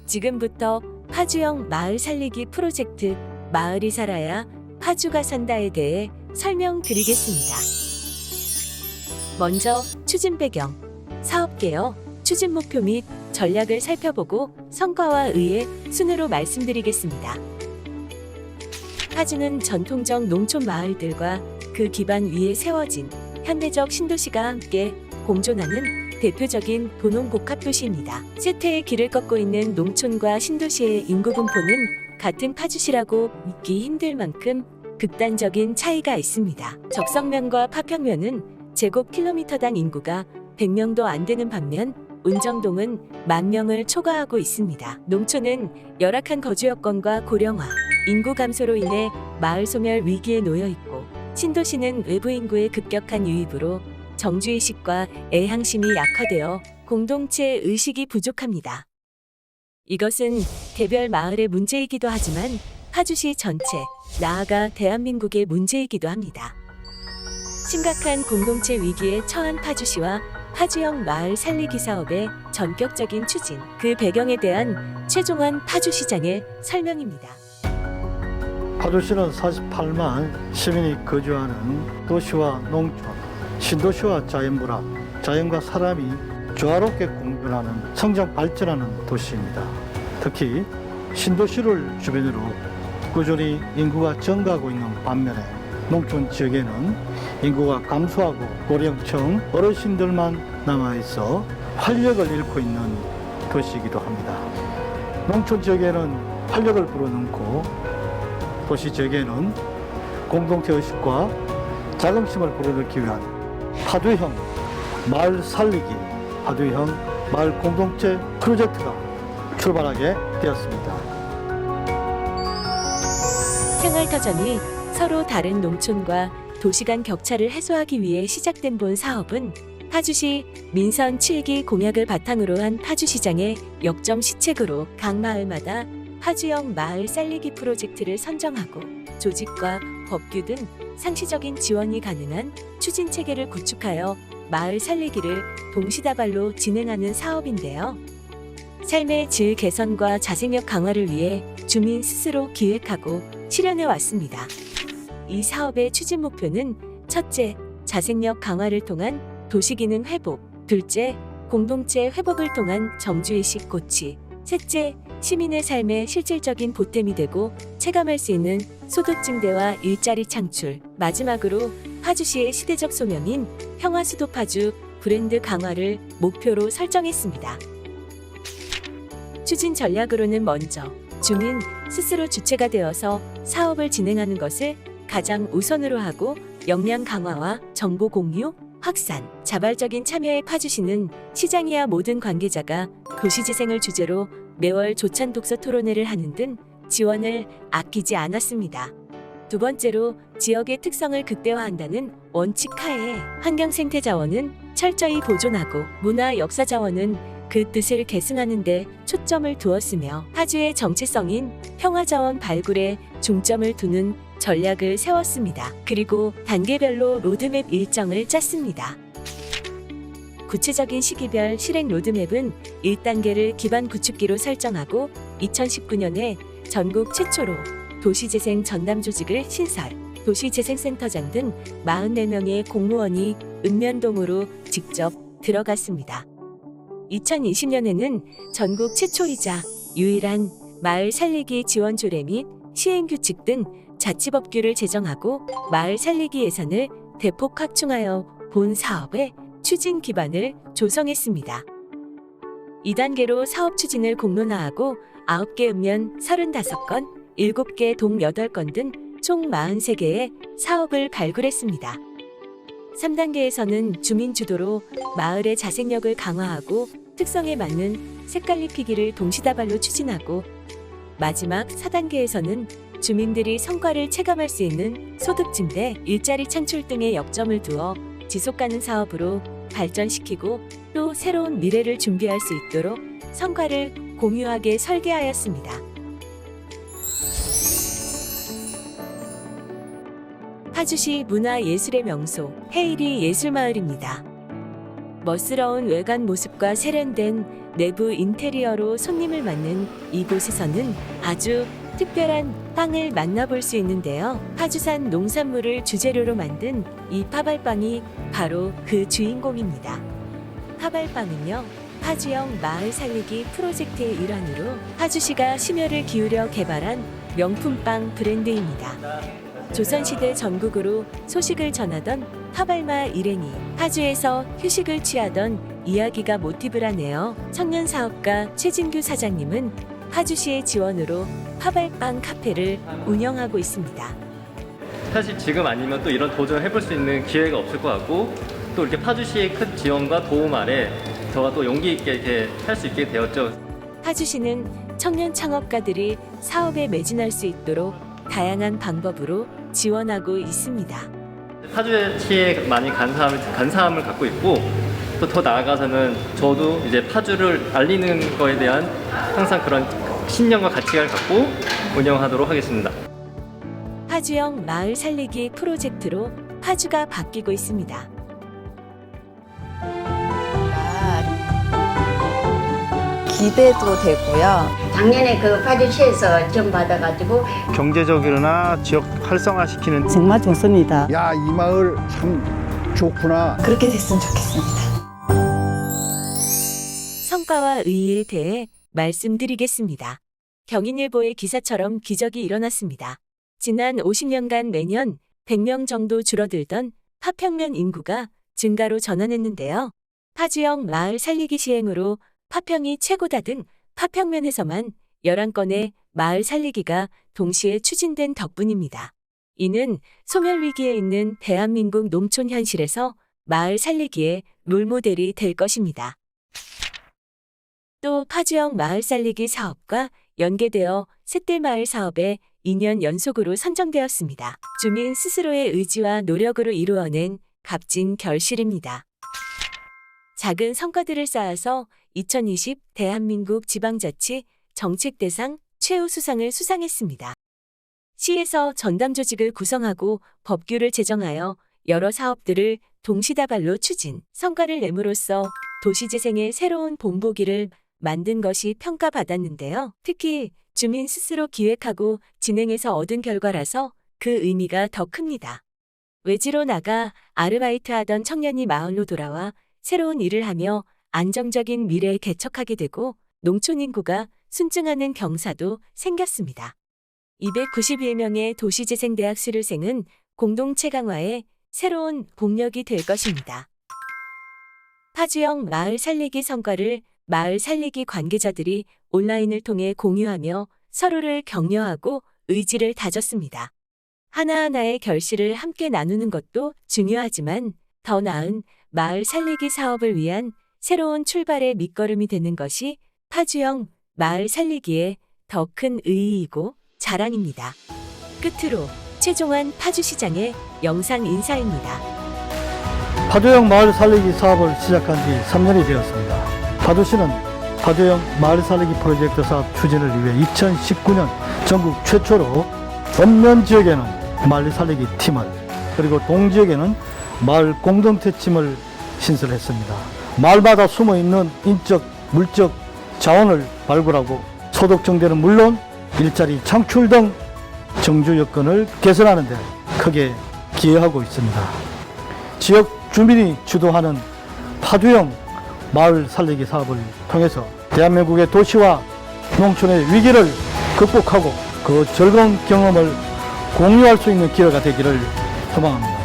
지금부터 파주형 마을 살리기 프로젝트 마을이 살아야 파주가 산다에 대해 설명드리겠습니다. 먼저 추진 배경, 사업 개요, 추진 목표 및 전략을 살펴보고 성과와 의의 순으로 말씀드리겠습니다. 파주는 전통적 농촌 마을들과 그 기반 위에 세워진 현대적 신도시가 함께 공존하는 대표적인 도농복합도시입니다. 쇠퇴의 길을 걷고 있는 농촌과 신도시의 인구 분포는 같은 파주시라고 믿기 힘들 만큼 극단적인 차이가 있습니다. 적성면과 파평면은 제곱킬로미터당 인구가 100명도 안 되는 반면 운정동은 10,000명을 초과하고 있습니다. 농촌은 열악한 거주 여건과 고령화, 인구 감소로 인해 마을 소멸 위기에 놓여 있고, 신도시는 외부 인구의 급격한 유입으로 정주의식과 애향심이 약화되어 공동체 의식이 부족합니다. 이것은 개별 마을의 문제이기도 하지만 파주시 전체, 나아가 대한민국의 문제이기도 합니다. 심각한 공동체 위기에 처한 파주시와 파주형 마을 살리기 사업의 전격적인 추진, 그 배경에 대한 최종환 파주시장의 설명입니다. 파주시는 48만 시민이 거주하는 도시와 농촌, 신도시와 자연불합, 자연과 사람이 조화롭게 공존하는 성장 발전하는 도시입니다. 특히 신도시를 주변으로 꾸준히 인구가 증가하고 있는 반면에 농촌 지역에는 인구가 감소하고 고령층 어르신들만 남아있어 활력을 잃고 있는 도시이기도 합니다. 농촌 지역에는 활력을 불어넣고 도시 지역에는 공동체 의식과 자긍심을 불어넣기 위한 파주형 마을 살리기, 파주형 마을 공동체 프로젝트가 출발하게 되었습니다. 생활터전이 서로 다른 농촌과 도시 간 격차를 해소하기 위해 시작된 본 사업은 파주시 민선 7기 공약을 바탕으로 한 파주시장의 역점 시책으로 각 마을마다 파주형 마을 살리기 프로젝트를 선정하고 조직과 법규 등 상시적인 지원이 가능한 추진 체계를 구축하여 마을 살리기를 동시다발로 진행하는 사업인데요. 삶의 질 개선과 자생력 강화를 위해 주민 스스로 기획하고 실현해 왔습니다. 이 사업의 추진 목표는 첫째, 자생력 강화를 통한 도시기능 회복, 둘째, 공동체 회복을 통한 정주의식 고취, 셋째, 시민의 삶에 실질적인 보탬이 되고 체감할 수 있는 소득 증대와 일자리 창출, 마지막으로 파주시의 시대적 소명인 평화수도 파주 브랜드 강화를 목표로 설정했습니다. 추진 전략으로는 먼저 주민 스스로 주체가 되어서 사업을 진행하는 것을 가장 우선으로 하고 역량 강화와 정보 공유, 확산, 자발적인 참여에 파주시는 시장이야 모든 관계자가 도시재생을 주제로 매월 조찬 독서 토론회를 하는 등 지원을 아끼지 않았습니다. 두 번째로 지역의 특성을 극대화한다는 원칙 하에 환경생태 자원은 철저히 보존하고 문화 역사 자원은 그 뜻을 계승하는 데 초점을 두었으며 파주의 정체성인 평화자원 발굴에 중점을 두는 전략을 세웠습니다. 그리고 단계별로 로드맵 일정을 짰습니다. 구체적인 시기별 실행 로드맵은 1단계를 기반 구축기로 설정하고 2019년에 전국 최초로 도시재생 전담 조직을 신설, 도시재생센터장 등 44명의 공무원이 읍면동으로 직접 들어갔습니다. 2020년에는 전국 최초이자 유일한 마을 살리기 지원 조례 및 시행규칙 등 자치법규를 제정하고 마을 살리기 예산을 대폭 확충하여 본 사업의 추진 기반을 조성했습니다. 2단계로 사업 추진을 공론화하고 9개 읍면 35건, 7개 동 8건 등 총 43개의 사업을 발굴했습니다. 3단계에서는 주민 주도로 마을의 자생력을 강화하고 특성에 맞는 색깔 입히기를 동시다발로 추진하고 마지막 4단계에서는 주민들이 성과를 체감할 수 있는 소득 증대, 일자리 창출 등의 역점을 두어 지속가능 사업으로 발전시키고 또 새로운 미래를 준비할 수 있도록 성과를 공유하게 설계하였습니다. 파주시 문화예술의 명소 헤이리 예술마을입니다. 멋스러운 외관 모습과 세련된 내부 인테리어로 손님을 맞는 이곳에서는 아주 특별한 빵을 만나볼 수 있는데요. 파주산 농산물을 주재료로 만든 이 파발빵이 바로 그 주인공입니다. 파발빵은요, 파주형 마을 살리기 프로젝트의 일환으로 파주시가 심혈을 기울여 개발한 명품빵 브랜드입니다. 조선시대 전국으로 소식을 전하던 파발마 일행이 파주에서 휴식을 취하던 이야기가 모티브를 하네요. 청년 사업가 최진규 사장님은 파주시의 지원으로 파발빵 카페를 운영하고 있습니다. 사실 지금 아니면 또 이런 도전을 해볼 수 있는 기회가 없을 것 같고, 또 이렇게 파주시의 큰 지원과 도움 아래 저가 또 용기 있게 이렇게 할 수 있게 되었죠. 파주시는 청년 창업가들이 사업에 매진할 수 있도록 다양한 방법으로 지원하고 있습니다. 파주시에 많이 간사함을 갖고 있고, 또 더 나아가서는 저도 이제 파주를 알리는 거에 대한 항상 그런 신념과 가치관을 갖고 운영하도록 하겠습니다. 파주형 마을 살리기 프로젝트로 파주가 바뀌고 있습니다. 기대도 되고요. 작년에 그 파주시에서 지원 받아가지고 경제적이나 지역 활성화시키는 정말 좋습니다. 야, 이 마을 참 좋구나. 그렇게 됐으면 좋겠습니다. 성과와 의의에 대해 말씀드리겠습니다. 경인일보의 기사처럼 기적이 일어났습니다. 지난 50년간 매년 100명 정도 줄어들던 파평면 인구가 증가로 전환했는데요. 파주형 마을 살리기 시행으로 파평이 최고다 등 파평면에서만 11건의 마을 살리기가 동시에 추진된 덕분입니다. 이는 소멸위기에 있는 대한민국 농촌 현실에서 마을 살리기의 롤모델이 될 것입니다. 또 파주형 마을 살리기 사업과 연계되어 샛들마을 사업에 2년 연속으로 선정되었습니다. 주민 스스로의 의지와 노력으로 이루어낸 값진 결실입니다. 작은 성과들을 쌓아서 2020 대한민국 지방자치 정책대상 최우수상을 수상했습니다. 시에서 전담조직을 구성하고 법규를 제정하여 여러 사업들을 동시다발로 추진, 성과를 내므로써 도시재생의 새로운 본보기를 만든 것이 평가받았는데요. 특히 주민 스스로 기획하고 진행해서 얻은 결과라서 그 의미가 더 큽니다. 외지로 나가 아르바이트하던 청년이 마을로 돌아와 새로운 일을 하며 안정적인 미래에 개척하게 되고 농촌 인구가 순증하는 경사도 생겼습니다. 291명의 도시재생대학 수료생은 공동체 강화에 새로운 동력이 될 것입니다. 파주형 마을 살리기 성과를 마을 살리기 관계자들이 온라인을 통해 공유하며 서로를 격려하고 의지를 다졌습니다. 하나하나의 결실을 함께 나누는 것도 중요하지만 더 나은 마을 살리기 사업을 위한 새로운 출발의 밑거름이 되는 것이 파주형 마을 살리기의 더 큰 의의이고 자랑입니다. 끝으로 최종환 파주시장의 영상 인사입니다. 파주형 마을 살리기 사업을 시작한 지 3년이 되었습니다. 파주시는 파주형 마을 살리기 프로젝트 사업 추진을 위해 2019년 전국 최초로 읍면 지역에는 마을 살리기 팀을, 그리고 동지역에는 마을 공동체 팀을 신설했습니다. 마을마다 숨어있는 인적, 물적 자원을 발굴하고 소득 증대는 물론 일자리 창출 등 정주 여건을 개선하는 데 크게 기여하고 있습니다. 지역 주민이 주도하는 파주형 마을 살리기 사업을 통해서 대한민국의 도시와 농촌의 위기를 극복하고 그 즐거운 경험을 공유할 수 있는 기회가 되기를 소망합니다.